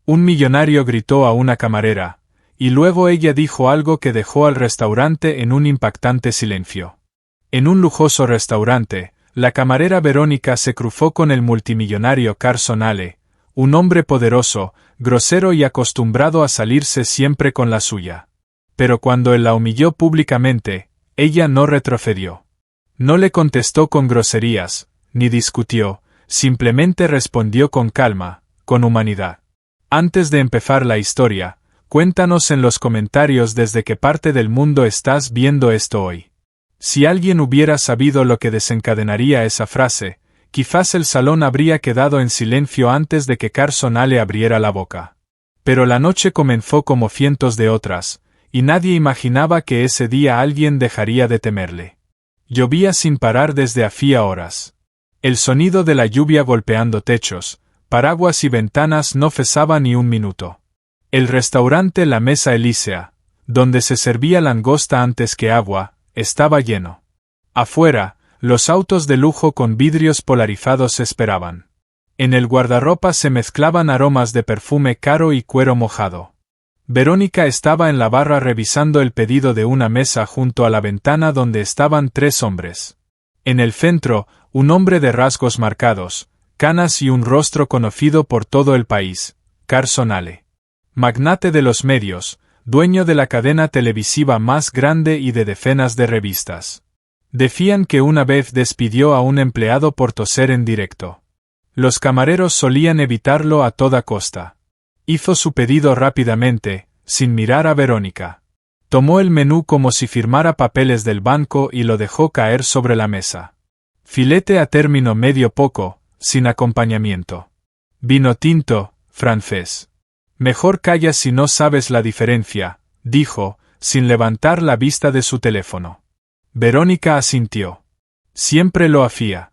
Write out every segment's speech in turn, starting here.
Un millonario gritó a una camarera, y luego ella dijo algo que dejó al restaurante en un impactante silencio. En un lujoso restaurante, la camarera Verónica se cruzó con el multimillonario Carson Ale, un hombre poderoso, grosero y acostumbrado a salirse siempre con la suya. Pero cuando él la humilló públicamente, ella no retrocedió. No le contestó con groserías, ni discutió, simplemente respondió con calma, con humanidad. Antes de empezar la historia, cuéntanos en los comentarios desde qué parte del mundo estás viendo esto hoy. Si alguien hubiera sabido lo que desencadenaría esa frase, quizás el salón habría quedado en silencio antes de que Carson Ale abriera la boca. Pero la noche comenzó como cientos de otras, y nadie imaginaba que ese día alguien dejaría de temerle. Llovía sin parar desde hacía horas. El sonido de la lluvia golpeando techos, paraguas y ventanas no cesaba ni un minuto. El restaurante La Mesa Elísea, donde se servía langosta antes que agua, estaba lleno. Afuera, los autos de lujo con vidrios polarizados esperaban. En el guardarropa se mezclaban aromas de perfume caro y cuero mojado. Verónica estaba en la barra revisando el pedido de una mesa junto a la ventana donde estaban 3 hombres. En el centro, un hombre de rasgos marcados, canas y un rostro conocido por todo el país, Carson Ale. Magnate de los medios, dueño de la cadena televisiva más grande y de decenas de revistas. Decían que una vez despidió a un empleado por toser en directo. Los camareros solían evitarlo a toda costa. Hizo su pedido rápidamente, sin mirar a Verónica. Tomó el menú como si firmara papeles del banco y lo dejó caer sobre la mesa. Filete a término medio poco, sin acompañamiento. Vino tinto, francés. Mejor callas si no sabes la diferencia, dijo, sin levantar la vista de su teléfono. Verónica asintió. Siempre lo hacía.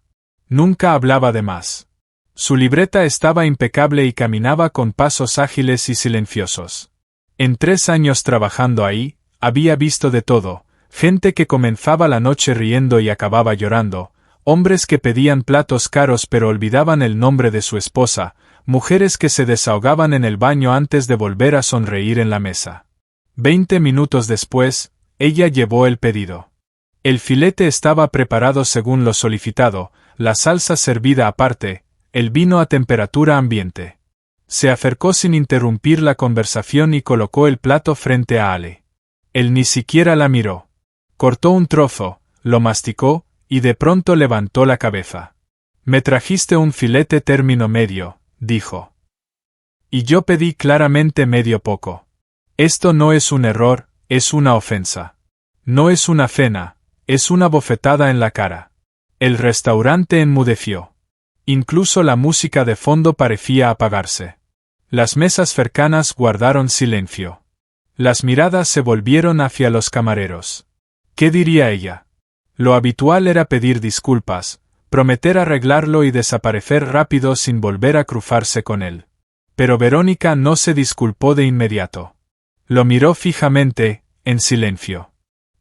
Nunca hablaba de más. Su libreta estaba impecable y caminaba con pasos ágiles y silenciosos. En 3 años trabajando ahí, había visto de todo, gente que comenzaba la noche riendo y acababa llorando, hombres que pedían platos caros pero olvidaban el nombre de su esposa, mujeres que se desahogaban en el baño antes de volver a sonreír en la mesa. 20 minutos después, ella llevó el pedido. El filete estaba preparado según lo solicitado, la salsa servida aparte, el vino a temperatura ambiente. Se acercó sin interrumpir la conversación y colocó el plato frente a Ale. Él ni siquiera la miró. Cortó un trozo, lo masticó, y de pronto levantó la cabeza. «Me trajiste un filete término medio», dijo. «Y yo pedí claramente medio poco. Esto no es un error, es una ofensa. No es una cena, es una bofetada en la cara». El restaurante enmudeció. Incluso la música de fondo parecía apagarse. Las mesas cercanas guardaron silencio. Las miradas se volvieron hacia los camareros. ¿Qué diría ella? Lo habitual era pedir disculpas, prometer arreglarlo y desaparecer rápido sin volver a cruzarse con él. Pero Verónica no se disculpó de inmediato. Lo miró fijamente, en silencio.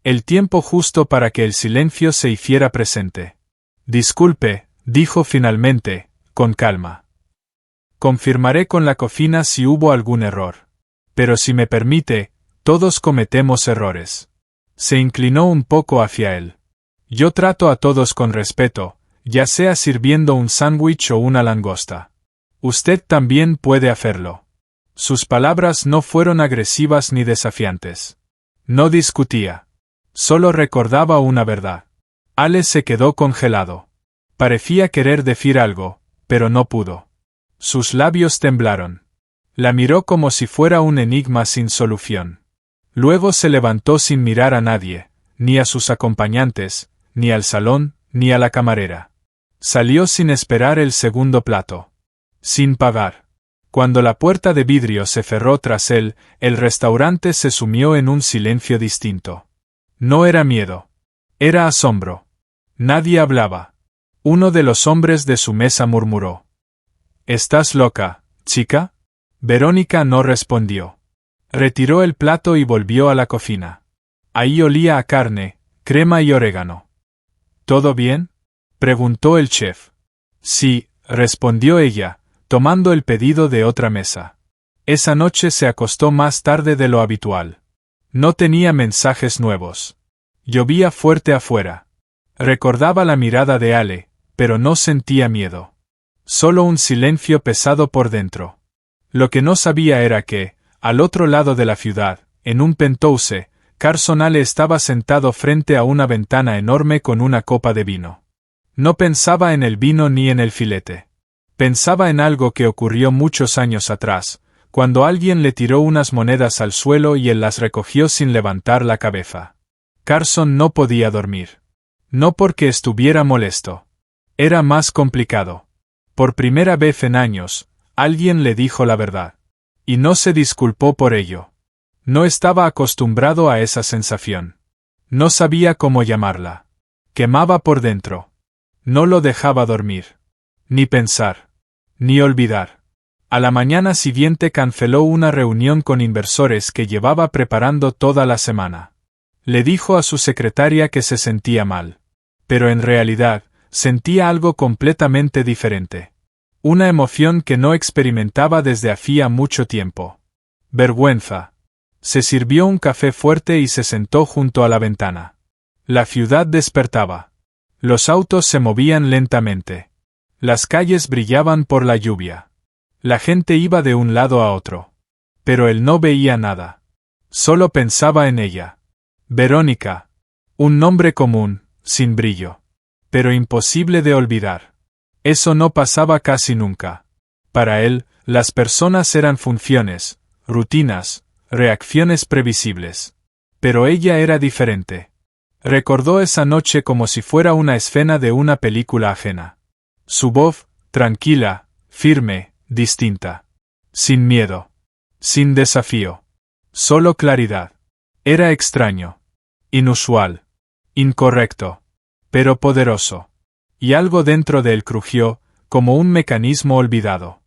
El tiempo justo para que el silencio se hiciera presente. «Disculpe», dijo finalmente, con calma. «Confirmaré con la cocina si hubo algún error. Pero si me permite, todos cometemos errores». Se inclinó un poco hacia él. «Yo trato a todos con respeto, ya sea sirviendo un sándwich o una langosta. Usted también puede hacerlo». Sus palabras no fueron agresivas ni desafiantes. No discutía. Solo recordaba una verdad. Ale se quedó congelado. Parecía querer decir algo, pero no pudo. Sus labios temblaron. La miró como si fuera un enigma sin solución. Luego se levantó sin mirar a nadie, ni a sus acompañantes, ni al salón, ni a la camarera. Salió sin esperar el segundo plato. Sin pagar. Cuando la puerta de vidrio se cerró tras él, el restaurante se sumió en un silencio distinto. No era miedo. Era asombro. Nadie hablaba. Uno de los hombres de su mesa murmuró: «¿Estás loca, chica?» Verónica no respondió. Retiró el plato y volvió a la cocina. Ahí olía a carne, crema y orégano. «¿Todo bien?», preguntó el chef. «Sí», respondió ella, tomando el pedido de otra mesa. Esa noche se acostó más tarde de lo habitual. No tenía mensajes nuevos. Llovía fuerte afuera. Recordaba la mirada de Ale, pero no sentía miedo. Solo un silencio pesado por dentro. Lo que no sabía era que, al otro lado de la ciudad, en un penthouse, Carson Ale estaba sentado frente a una ventana enorme con una copa de vino. No pensaba en el vino ni en el filete. Pensaba en algo que ocurrió muchos años atrás, cuando alguien le tiró unas monedas al suelo y él las recogió sin levantar la cabeza. Carson no podía dormir. No porque estuviera molesto. Era más complicado. Por primera vez en años, alguien le dijo la verdad. Y no se disculpó por ello. No estaba acostumbrado a esa sensación. No sabía cómo llamarla. Quemaba por dentro. No lo dejaba dormir. Ni pensar. Ni olvidar. A la mañana siguiente canceló una reunión con inversores que llevaba preparando toda la semana. Le dijo a su secretaria que se sentía mal. Pero en realidad, sentía algo completamente diferente. Una emoción que no experimentaba desde hacía mucho tiempo. Vergüenza. Se sirvió un café fuerte y se sentó junto a la ventana. La ciudad despertaba. Los autos se movían lentamente. Las calles brillaban por la lluvia. La gente iba de un lado a otro. Pero él no veía nada. Solo pensaba en ella. Verónica. Un nombre común, sin brillo. Pero imposible de olvidar. Eso no pasaba casi nunca. Para él, las personas eran funciones, rutinas, reacciones previsibles. Pero ella era diferente. Recordó esa noche como si fuera una escena de una película ajena. Su voz, tranquila, firme, distinta. Sin miedo. Sin desafío. Solo claridad. Era extraño. Inusual. Incorrecto. Pero poderoso. Y algo dentro de él crujió, como un mecanismo olvidado.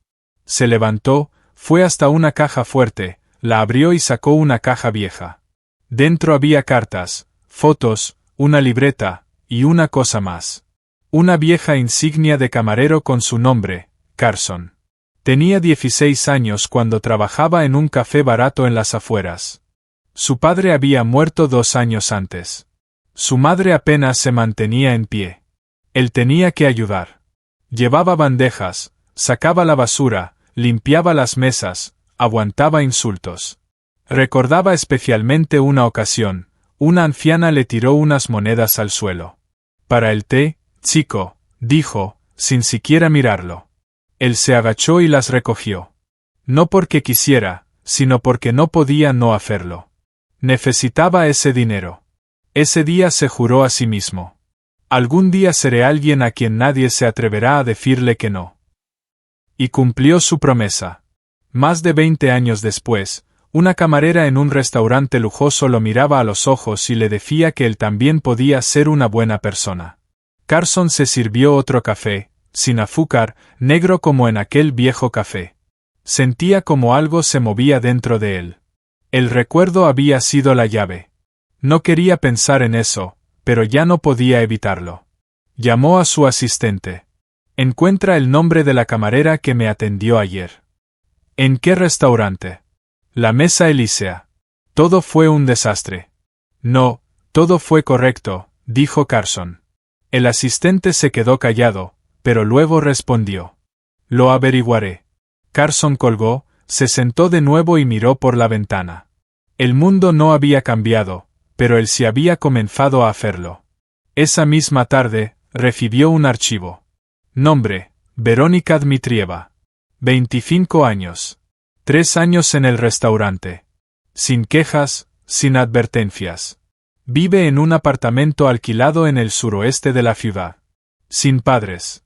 Se levantó, fue hasta una caja fuerte, la abrió y sacó una caja vieja. Dentro había cartas, fotos, una libreta, y una cosa más. Una vieja insignia de camarero con su nombre, Carson. Tenía 16 años cuando trabajaba en un café barato en las afueras. Su padre había muerto 2 años antes. Su madre apenas se mantenía en pie. Él tenía que ayudar. Llevaba bandejas, sacaba la basura, limpiaba las mesas, aguantaba insultos. Recordaba especialmente una ocasión, una anciana le tiró unas monedas al suelo. Para el té, chico, dijo, sin siquiera mirarlo. Él se agachó y las recogió. No porque quisiera, sino porque no podía no hacerlo. Necesitaba ese dinero. Ese día se juró a sí mismo. Algún día seré alguien a quien nadie se atreverá a decirle que no. Y cumplió su promesa. Más de 20 años después, una camarera en un restaurante lujoso lo miraba a los ojos y le decía que él también podía ser una buena persona. Carson se sirvió otro café, sin azúcar, negro como en aquel viejo café. Sentía como algo se movía dentro de él. El recuerdo había sido la llave. No quería pensar en eso, pero ya no podía evitarlo. Llamó a su asistente. Encuentra el nombre de la camarera que me atendió ayer. ¿En qué restaurante? La Mesa Elísea. Todo fue un desastre. No, todo fue correcto, dijo Carson. El asistente se quedó callado, pero luego respondió. Lo averiguaré. Carson colgó, se sentó de nuevo y miró por la ventana. El mundo no había cambiado, pero él sí había comenzado a hacerlo. Esa misma tarde, recibió un archivo. Nombre, Verónica Dmitrieva. 25 años. 3 años en el restaurante. Sin quejas, sin advertencias. Vive en un apartamento alquilado en el suroeste de la ciudad. Sin padres.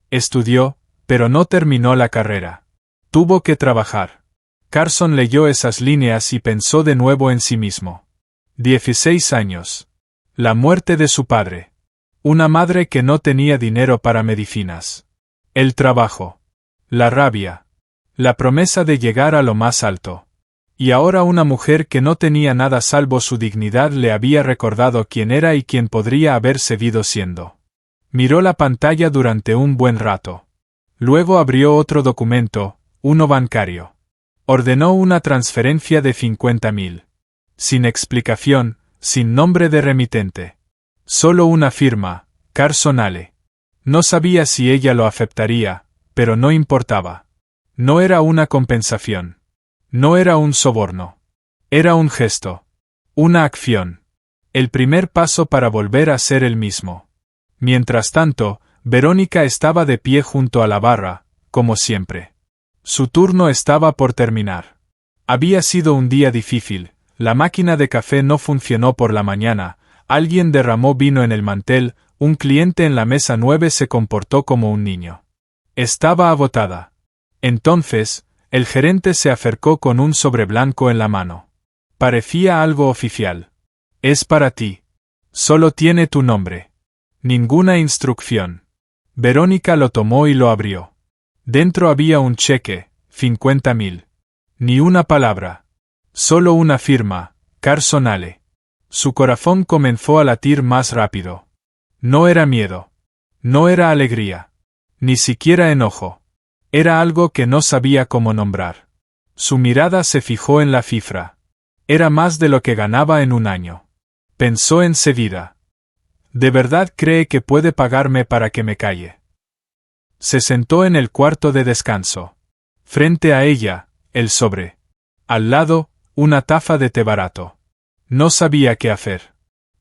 Estudió, pero no terminó la carrera. Tuvo que trabajar. Carson leyó esas líneas y pensó de nuevo en sí mismo. 16 años. La muerte de su padre. Una madre que no tenía dinero para medicinas. El trabajo. La rabia. La promesa de llegar a lo más alto. Y ahora una mujer que no tenía nada salvo su dignidad le había recordado quién era y quién podría haber seguido siendo. Miró la pantalla durante un buen rato. Luego abrió otro documento, uno bancario. Ordenó una transferencia de 50.000. Sin explicación, sin nombre de remitente. Solo una firma, Carson Ale. No sabía si ella lo aceptaría, pero no importaba. No era una compensación. No era un soborno. Era un gesto. Una acción. El primer paso para volver a ser el mismo. Mientras tanto, Verónica estaba de pie junto a la barra, como siempre. Su turno estaba por terminar. Había sido un día difícil, la máquina de café no funcionó por la mañana, alguien derramó vino en el mantel, un cliente en la mesa 9 se comportó como un niño. Estaba agotada. Entonces, el gerente se acercó con un sobre blanco en la mano. Parecía algo oficial. Es para ti. Solo tiene tu nombre. Ninguna instrucción. Verónica lo tomó y lo abrió. Dentro había un cheque, 50.000. Ni una palabra. Solo una firma, Carson Ale. Su corazón comenzó a latir más rápido. No era miedo. No era alegría. Ni siquiera enojo. Era algo que no sabía cómo nombrar. Su mirada se fijó en la cifra. Era más de lo que ganaba en un año. Pensó enseguida. ¿De verdad cree que puede pagarme para que me calle? Se sentó en el cuarto de descanso. Frente a ella, el sobre. Al lado, una taza de té barato. No sabía qué hacer.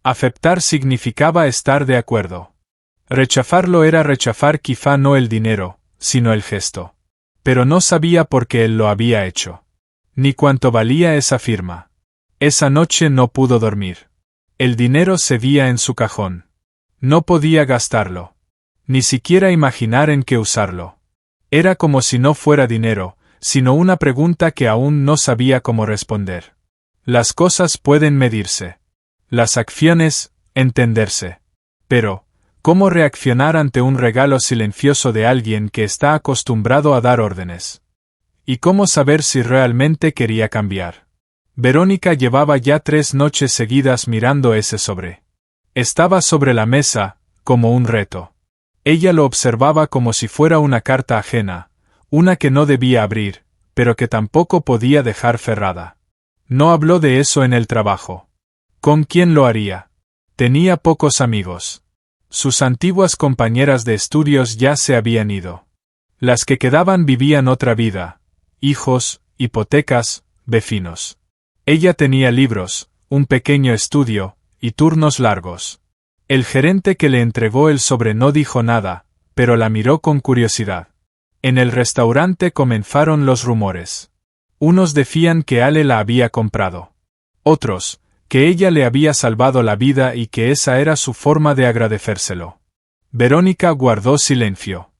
Aceptar significaba estar de acuerdo. Rechazarlo era rechazar quizá no el dinero, sino el gesto. Pero no sabía por qué él lo había hecho. Ni cuánto valía esa firma. Esa noche no pudo dormir. El dinero seguía en su cajón. No podía gastarlo. Ni siquiera imaginar en qué usarlo. Era como si no fuera dinero, sino una pregunta que aún no sabía cómo responder. Las cosas pueden medirse. Las acciones, entenderse. Pero, ¿cómo reaccionar ante un regalo silencioso de alguien que está acostumbrado a dar órdenes? ¿Y cómo saber si realmente quería cambiar? Verónica llevaba ya 3 noches seguidas mirando ese sobre. Estaba sobre la mesa, como un reto. Ella lo observaba como si fuera una carta ajena, una que no debía abrir, pero que tampoco podía dejar cerrada. No habló de eso en el trabajo. ¿Con quién lo haría? Tenía pocos amigos. Sus antiguas compañeras de estudios ya se habían ido. Las que quedaban vivían otra vida. Hijos, hipotecas, vecinos. Ella tenía libros, un pequeño estudio, y turnos largos. El gerente que le entregó el sobre no dijo nada, pero la miró con curiosidad. En el restaurante comenzaron los rumores. Unos decían que Ale la había comprado. Otros, que ella le había salvado la vida y que esa era su forma de agradecérselo. Verónica guardó silencio.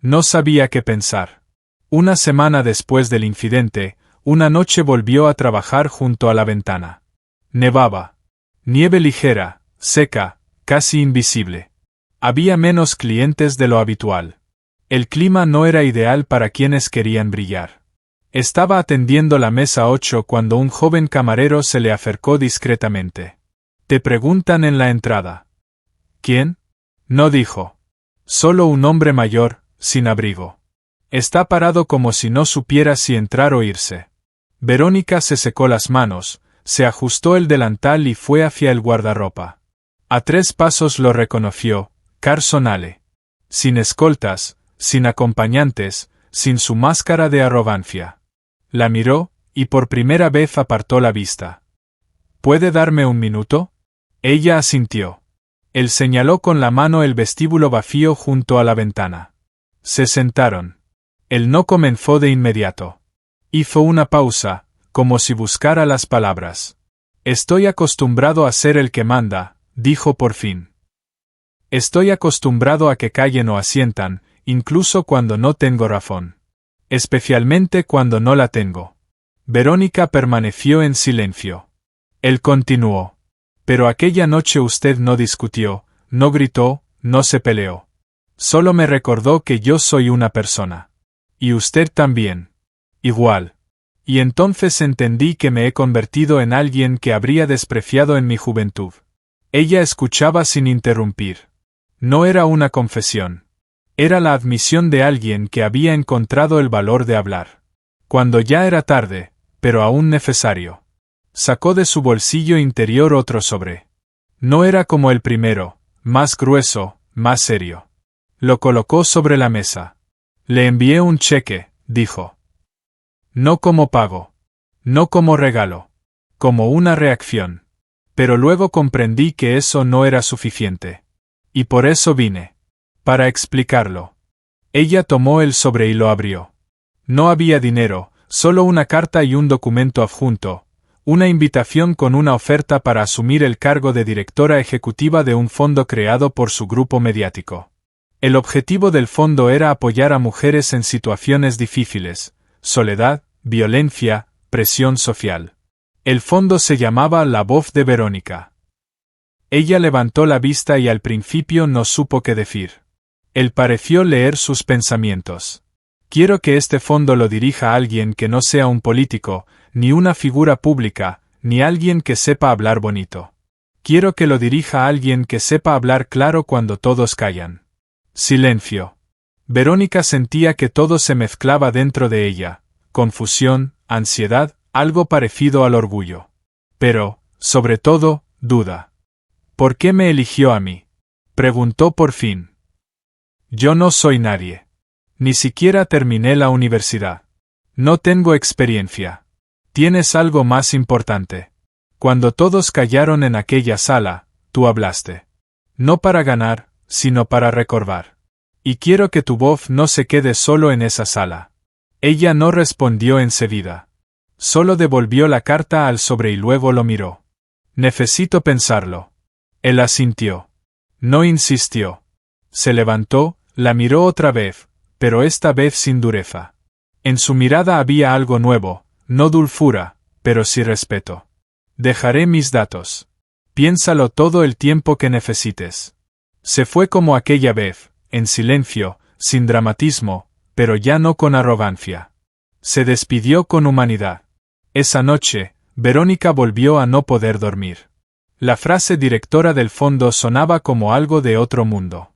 No sabía qué pensar. Una semana después del incidente, una noche volvió a trabajar junto a la ventana. Nevaba. Nieve ligera, seca, casi invisible. Había menos clientes de lo habitual. El clima no era ideal para quienes querían brillar. Estaba atendiendo la mesa 8 cuando un joven camarero se le acercó discretamente. «Te preguntan en la entrada». «¿Quién?». No dijo. Solo un hombre mayor, sin abrigo. Está parado como si no supiera si entrar o irse. Verónica se secó las manos, se ajustó el delantal y fue hacia el guardarropa. A 3 pasos lo reconoció, Carson Ale. Sin escoltas, sin acompañantes, sin su máscara de arrogancia. La miró, y por primera vez apartó la vista. ¿Puede darme un minuto? Ella asintió. Él señaló con la mano el vestíbulo vacío junto a la ventana. Se sentaron. Él no comenzó de inmediato. Hizo una pausa, como si buscara las palabras. Estoy acostumbrado a ser el que manda, dijo por fin. Estoy acostumbrado a que callen o asientan, incluso cuando no tengo razón. Especialmente cuando no la tengo. Verónica permaneció en silencio. Él continuó. Pero aquella noche usted no discutió, no gritó, no se peleó. Solo me recordó que yo soy una persona. Y usted también. Igual. Y entonces entendí que me he convertido en alguien que habría despreciado en mi juventud. Ella escuchaba sin interrumpir. No era una confesión. Era la admisión de alguien que había encontrado el valor de hablar. Cuando ya era tarde, pero aún necesario, sacó de su bolsillo interior otro sobre. No era como el primero, más grueso, más serio. Lo colocó sobre la mesa. Le envié un cheque, dijo. No como pago. No como regalo. Como una reacción. Pero luego comprendí que eso no era suficiente. Y por eso vine. Para explicarlo. Ella tomó el sobre y lo abrió. No había dinero, solo una carta y un documento adjunto, una invitación con una oferta para asumir el cargo de directora ejecutiva de un fondo creado por su grupo mediático. El objetivo del fondo era apoyar a mujeres en situaciones difíciles, soledad, violencia, presión social. El fondo se llamaba La Voz de Verónica. Ella levantó la vista y al principio no supo qué decir. Él pareció leer sus pensamientos. Quiero que este fondo lo dirija alguien que no sea un político, ni una figura pública, ni alguien que sepa hablar bonito. Quiero que lo dirija alguien que sepa hablar claro cuando todos callan. Silencio. Verónica sentía que todo se mezclaba dentro de ella, confusión, ansiedad, algo parecido al orgullo. Pero, sobre todo, duda. ¿Por qué me eligió a mí? Preguntó por fin. Yo no soy nadie. Ni siquiera terminé la universidad. No tengo experiencia. Tienes algo más importante. Cuando todos callaron en aquella sala, tú hablaste. No para ganar, sino para recordar. Y quiero que tu voz no se quede solo en esa sala. Ella no respondió enseguida. Solo devolvió la carta al sobre y luego lo miró. Necesito pensarlo. Él asintió. No insistió. Se levantó, la miró otra vez, pero esta vez sin dureza. En su mirada había algo nuevo, no dulzura, pero sí respeto. Dejaré mis datos. Piénsalo todo el tiempo que necesites. Se fue como aquella vez, en silencio, sin dramatismo, pero ya no con arrogancia. Se despidió con humanidad. Esa noche, Verónica volvió a no poder dormir. La frase directora del fondo sonaba como algo de otro mundo.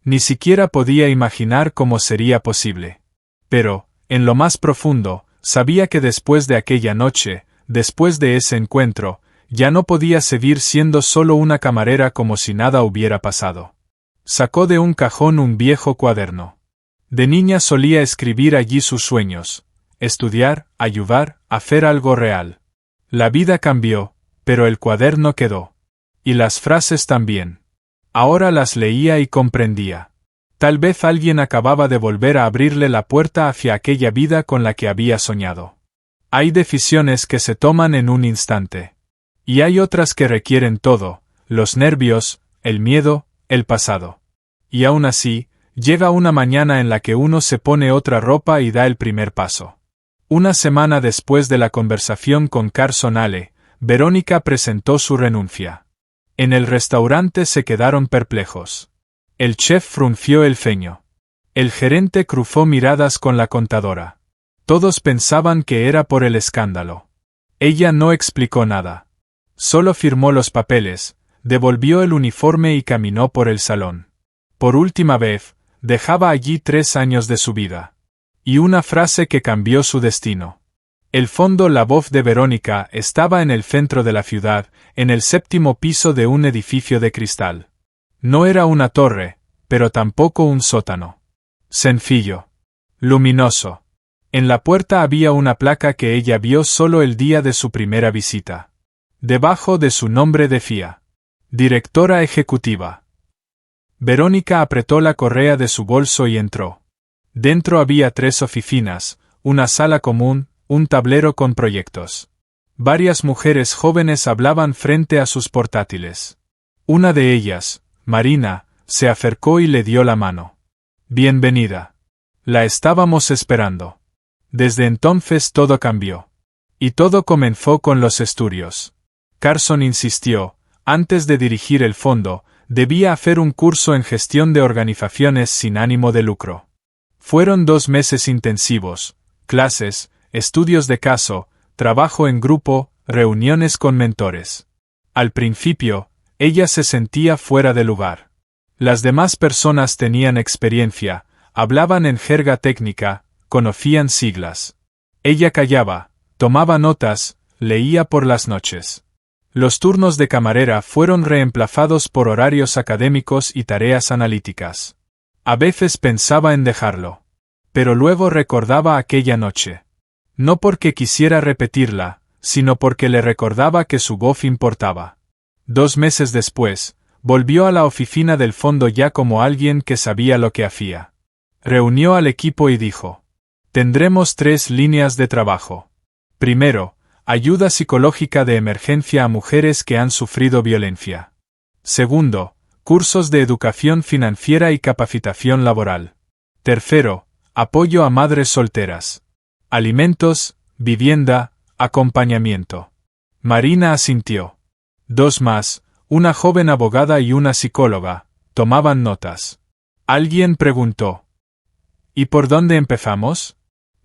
Ni siquiera podía imaginar cómo sería posible. Pero, en lo más profundo, sabía que después de aquella noche, después de ese encuentro, ya no podía seguir siendo solo una camarera como si nada hubiera pasado. Sacó de un cajón un viejo cuaderno. De niña solía escribir allí sus sueños, estudiar, ayudar, hacer algo real. La vida cambió, pero el cuaderno quedó. Y las frases también. Ahora las leía y comprendía. Tal vez alguien acababa de volver a abrirle la puerta hacia aquella vida con la que había soñado. Hay decisiones que se toman en un instante. Y hay otras que requieren todo, los nervios, el miedo, el pasado. Y aún así, llega una mañana en la que uno se pone otra ropa y da el primer paso. Una semana después de la conversación con Carson Ale, Verónica presentó su renuncia. En el restaurante se quedaron perplejos. El chef frunció el ceño. El gerente cruzó miradas con la contadora. Todos pensaban que era por el escándalo. Ella no explicó nada. Solo firmó los papeles, devolvió el uniforme y caminó por el salón. Por última vez, dejaba allí 3 años de su vida. Y una frase que cambió su destino. El fondo La Voz de Verónica estaba en el centro de la ciudad, en el 7º piso de un edificio de cristal. No era una torre, pero tampoco un sótano. Sencillo. Luminoso. En la puerta había una placa que ella vio solo el día de su primera visita. Debajo de su nombre decía: Directora Ejecutiva. Verónica apretó la correa de su bolso y entró. Dentro había 3 oficinas, una sala común, un tablero con proyectos. Varias mujeres jóvenes hablaban frente a sus portátiles. Una de ellas, Marina, se acercó y le dio la mano. Bienvenida. La estábamos esperando. Desde entonces todo cambió. Y todo comenzó con los estudios. Carson insistió, antes de dirigir el fondo, debía hacer un curso en gestión de organizaciones sin ánimo de lucro. Fueron 2 meses intensivos, clases, estudios de caso, trabajo en grupo, reuniones con mentores. Al principio, ella se sentía fuera de lugar. Las demás personas tenían experiencia, hablaban en jerga técnica, conocían siglas. Ella callaba, tomaba notas, leía por las noches. Los turnos de camarera fueron reemplazados por horarios académicos y tareas analíticas. A veces pensaba en dejarlo. Pero luego recordaba aquella noche. No porque quisiera repetirla, sino porque le recordaba que su voz importaba. 2 meses después, volvió a la oficina del fondo ya como alguien que sabía lo que hacía. Reunió al equipo y dijo: tendremos 3 líneas de trabajo. Primero, ayuda psicológica de emergencia a mujeres que han sufrido violencia. Segundo, cursos de educación financiera y capacitación laboral. Tercero, apoyo a madres solteras. Alimentos, vivienda, acompañamiento. Marina asintió. 2 más, una joven abogada y una psicóloga, tomaban notas. Alguien preguntó: ¿y por dónde empezamos?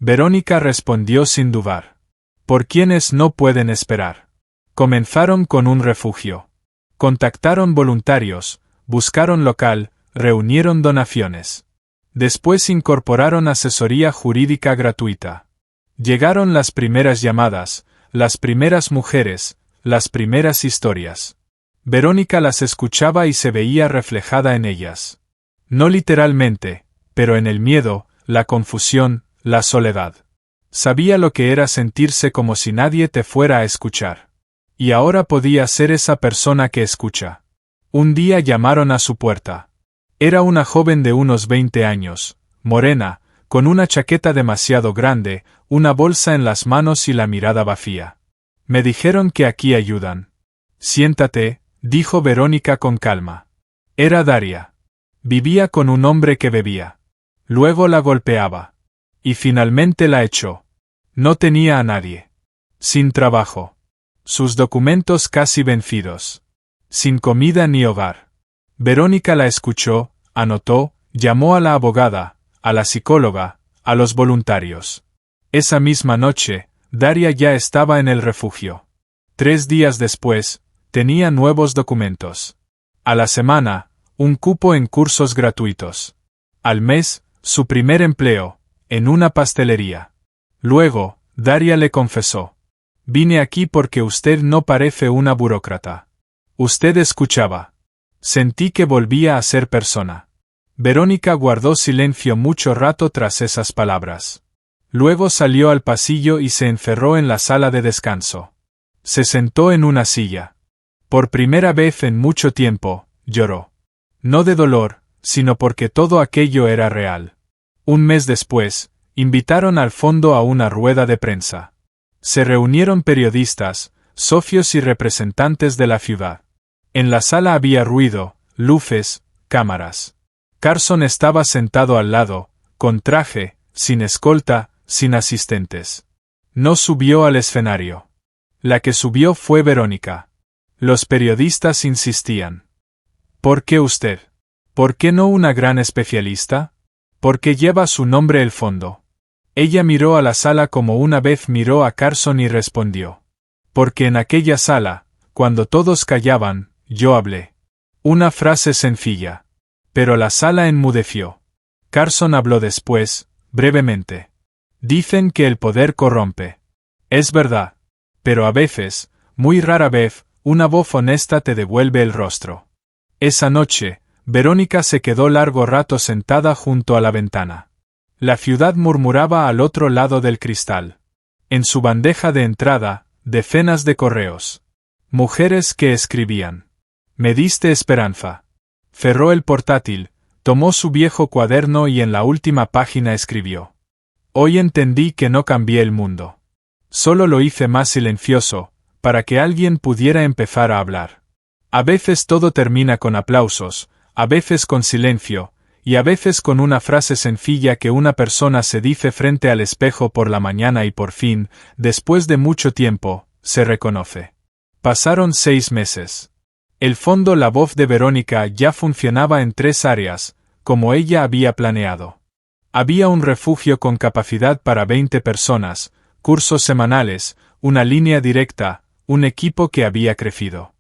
Verónica respondió sin dudar. Por quienes no pueden esperar. Comenzaron con un refugio. Contactaron voluntarios, buscaron local, reunieron donaciones. Después incorporaron asesoría jurídica gratuita. Llegaron las primeras llamadas, las primeras mujeres, las primeras historias. Verónica las escuchaba y se veía reflejada en ellas. No literalmente, pero en el miedo, la confusión, la soledad. Sabía lo que era sentirse como si nadie te fuera a escuchar. Y ahora podía ser esa persona que escucha. Un día llamaron a su puerta. Era una joven de unos 20 años, morena, con una chaqueta demasiado grande, una bolsa en las manos y la mirada vacía. Me dijeron que aquí ayudan. Siéntate, dijo Verónica con calma. Era Daria. Vivía con un hombre que bebía. Luego la golpeaba. Y finalmente la echó. No tenía a nadie. Sin trabajo. Sus documentos casi vencidos. Sin comida ni hogar. Verónica la escuchó, anotó, llamó a la abogada, a la psicóloga, a los voluntarios. Esa misma noche, Daria ya estaba en el refugio. 3 días después, tenía nuevos documentos. A la semana, un cupo en cursos gratuitos. Al mes, su primer empleo, en una pastelería. Luego, Daria le confesó: vine aquí porque usted no parece una burócrata. Usted escuchaba. Sentí que volvía a ser persona. Verónica guardó silencio mucho rato tras esas palabras. Luego salió al pasillo y se encerró en la sala de descanso. Se sentó en una silla. Por primera vez en mucho tiempo, lloró. No de dolor, sino porque todo aquello era real. Un mes después, invitaron al fondo a una rueda de prensa. Se reunieron periodistas, socios y representantes de la ciudad. En la sala había ruido, luces, cámaras. Carson estaba sentado al lado, con traje, sin escolta, sin asistentes. No subió al escenario. La que subió fue Verónica. Los periodistas insistían. ¿Por qué usted? ¿Por qué no una gran especialista? Porque lleva su nombre el fondo. Ella miró a la sala como una vez miró a Carson y respondió. Porque en aquella sala, cuando todos callaban, yo hablé. Una frase sencilla. Pero la sala enmudeció. Carson habló después, brevemente. Dicen que el poder corrompe. Es verdad. Pero a veces, muy rara vez, una voz honesta te devuelve el rostro. Esa noche, Verónica se quedó largo rato sentada junto a la ventana. La ciudad murmuraba al otro lado del cristal. En su bandeja de entrada, decenas de correos. Mujeres que escribían. Me diste esperanza. Cerró el portátil, tomó su viejo cuaderno y en la última página escribió. Hoy entendí que no cambié el mundo. Solo lo hice más silencioso, para que alguien pudiera empezar a hablar. A veces todo termina con aplausos, a veces con silencio, y a veces con una frase sencilla que una persona se dice frente al espejo por la mañana y por fin, después de mucho tiempo, se reconoce. Pasaron 6 meses. El fondo La Voz de Verónica ya funcionaba en 3 áreas, como ella había planeado. Había un refugio con capacidad para 20 personas, cursos semanales, una línea directa, un equipo que había crecido.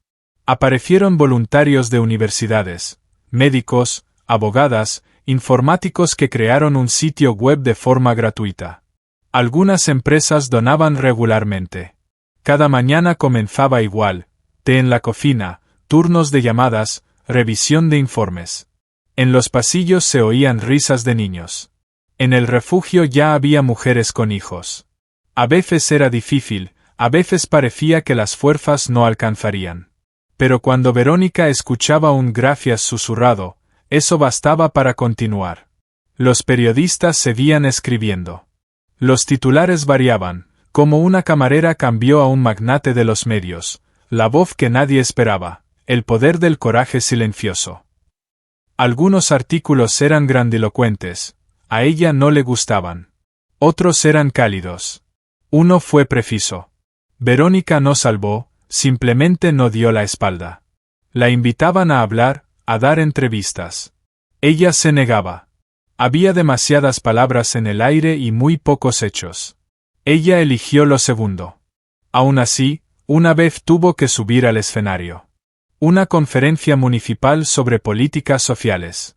Aparecieron voluntarios de universidades, médicos, abogadas, informáticos que crearon un sitio web de forma gratuita. Algunas empresas donaban regularmente. Cada mañana comenzaba igual: té en la cocina, turnos de llamadas, revisión de informes. En los pasillos se oían risas de niños. En el refugio ya había mujeres con hijos. A veces era difícil, a veces parecía que las fuerzas no alcanzarían. Pero cuando Verónica escuchaba un gracias susurrado, eso bastaba para continuar. Los periodistas seguían escribiendo. Los titulares variaban, como una camarera cambió a un magnate de los medios, la voz que nadie esperaba, el poder del coraje silencioso. Algunos artículos eran grandilocuentes, a ella no le gustaban. Otros eran cálidos. Uno fue preciso. Verónica no salvó, simplemente no dio la espalda. La invitaban a hablar, a dar entrevistas. Ella se negaba. Había demasiadas palabras en el aire y muy pocos hechos. Ella eligió lo segundo. Aún así, una vez tuvo que subir al escenario. Una conferencia municipal sobre políticas sociales.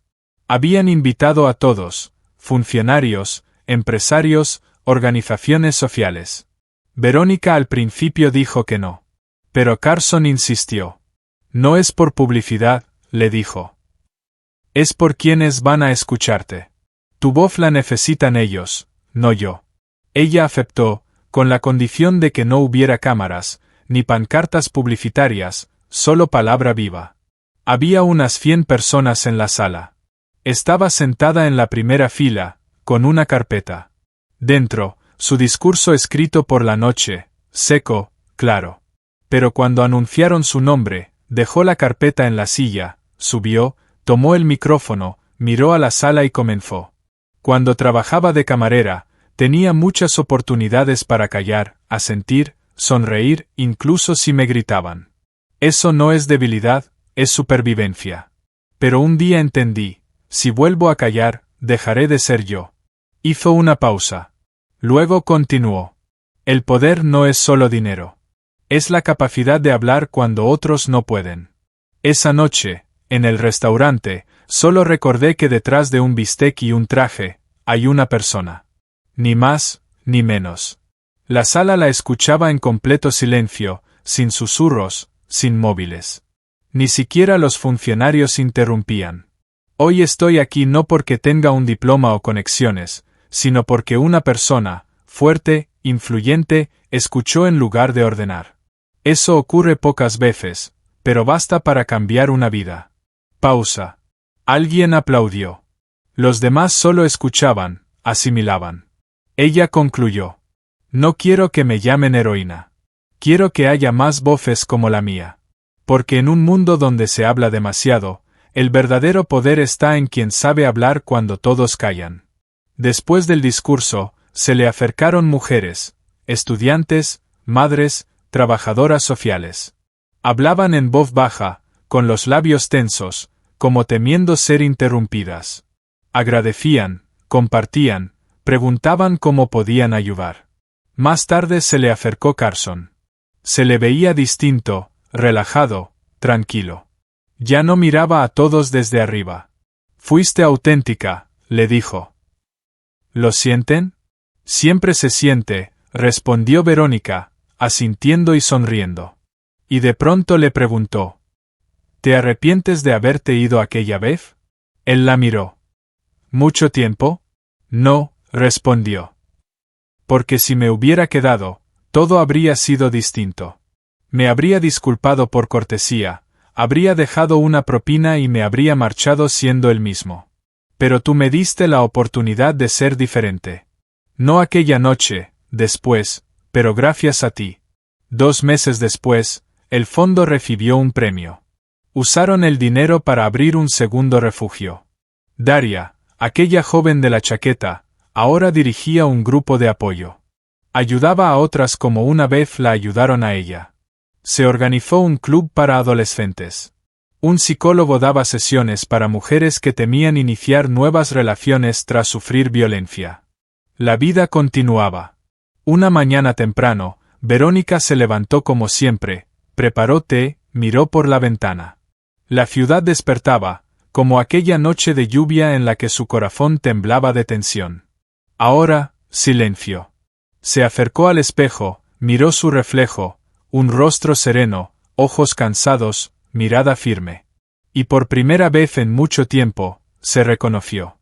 Habían invitado a todos, funcionarios, empresarios, organizaciones sociales. Verónica al principio dijo que no. Pero Carson insistió. No es por publicidad, le dijo. Es por quienes van a escucharte. Tu voz la necesitan ellos, no yo. Ella aceptó, con la condición de que no hubiera cámaras, ni pancartas publicitarias, solo palabra viva. Había unas 100 personas en la sala. Estaba sentada en la primera fila, con una carpeta. Dentro, su discurso escrito por la noche, seco, claro. Pero cuando anunciaron su nombre, dejó la carpeta en la silla, subió, tomó el micrófono, miró a la sala y comenzó. Cuando trabajaba de camarera, tenía muchas oportunidades para callar, asentir, sonreír, incluso si me gritaban. Eso no es debilidad, es supervivencia. Pero un día entendí, si vuelvo a callar, dejaré de ser yo. Hizo una pausa. Luego continuó. El poder no es solo dinero. Es la capacidad de hablar cuando otros no pueden. Esa noche, en el restaurante, solo recordé que detrás de un bistec y un traje, hay una persona. Ni más, ni menos. La sala la escuchaba en completo silencio, sin susurros, sin móviles. Ni siquiera los funcionarios interrumpían. Hoy estoy aquí no porque tenga un diploma o conexiones, sino porque una persona, fuerte, influyente, escuchó en lugar de ordenar. Eso ocurre pocas veces, pero basta para cambiar una vida. Pausa. Alguien aplaudió. Los demás solo escuchaban, asimilaban. Ella concluyó. No quiero que me llamen heroína. Quiero que haya más voces como la mía. Porque en un mundo donde se habla demasiado, el verdadero poder está en quien sabe hablar cuando todos callan. Después del discurso, se le acercaron mujeres, estudiantes, madres, trabajadoras sociales. Hablaban en voz baja, con los labios tensos, como temiendo ser interrumpidas. Agradecían, compartían, preguntaban cómo podían ayudar. Más tarde se le acercó Carson. Se le veía distinto, relajado, tranquilo. Ya no miraba a todos desde arriba. Fuiste auténtica, le dijo. ¿Lo sienten? Siempre se siente, respondió Verónica, asintiendo y sonriendo. Y de pronto le preguntó. ¿Te arrepientes de haberte ido aquella vez? Él la miró. ¿Mucho tiempo? No, respondió. Porque si me hubiera quedado, todo habría sido distinto. Me habría disculpado por cortesía, habría dejado una propina y me habría marchado siendo el mismo. Pero tú me diste la oportunidad de ser diferente. No aquella noche, después, pero gracias a ti. 2 meses después, el fondo recibió un premio. Usaron el dinero para abrir un segundo refugio. Daria, aquella joven de la chaqueta, ahora dirigía un grupo de apoyo. Ayudaba a otras como una vez la ayudaron a ella. Se organizó un club para adolescentes. Un psicólogo daba sesiones para mujeres que temían iniciar nuevas relaciones tras sufrir violencia. La vida continuaba. Una mañana temprano, Verónica se levantó como siempre, preparó té, miró por la ventana. La ciudad despertaba, como aquella noche de lluvia en la que su corazón temblaba de tensión. Ahora, silencio. Se acercó al espejo, miró su reflejo, un rostro sereno, ojos cansados, mirada firme. Y por primera vez en mucho tiempo, se reconoció.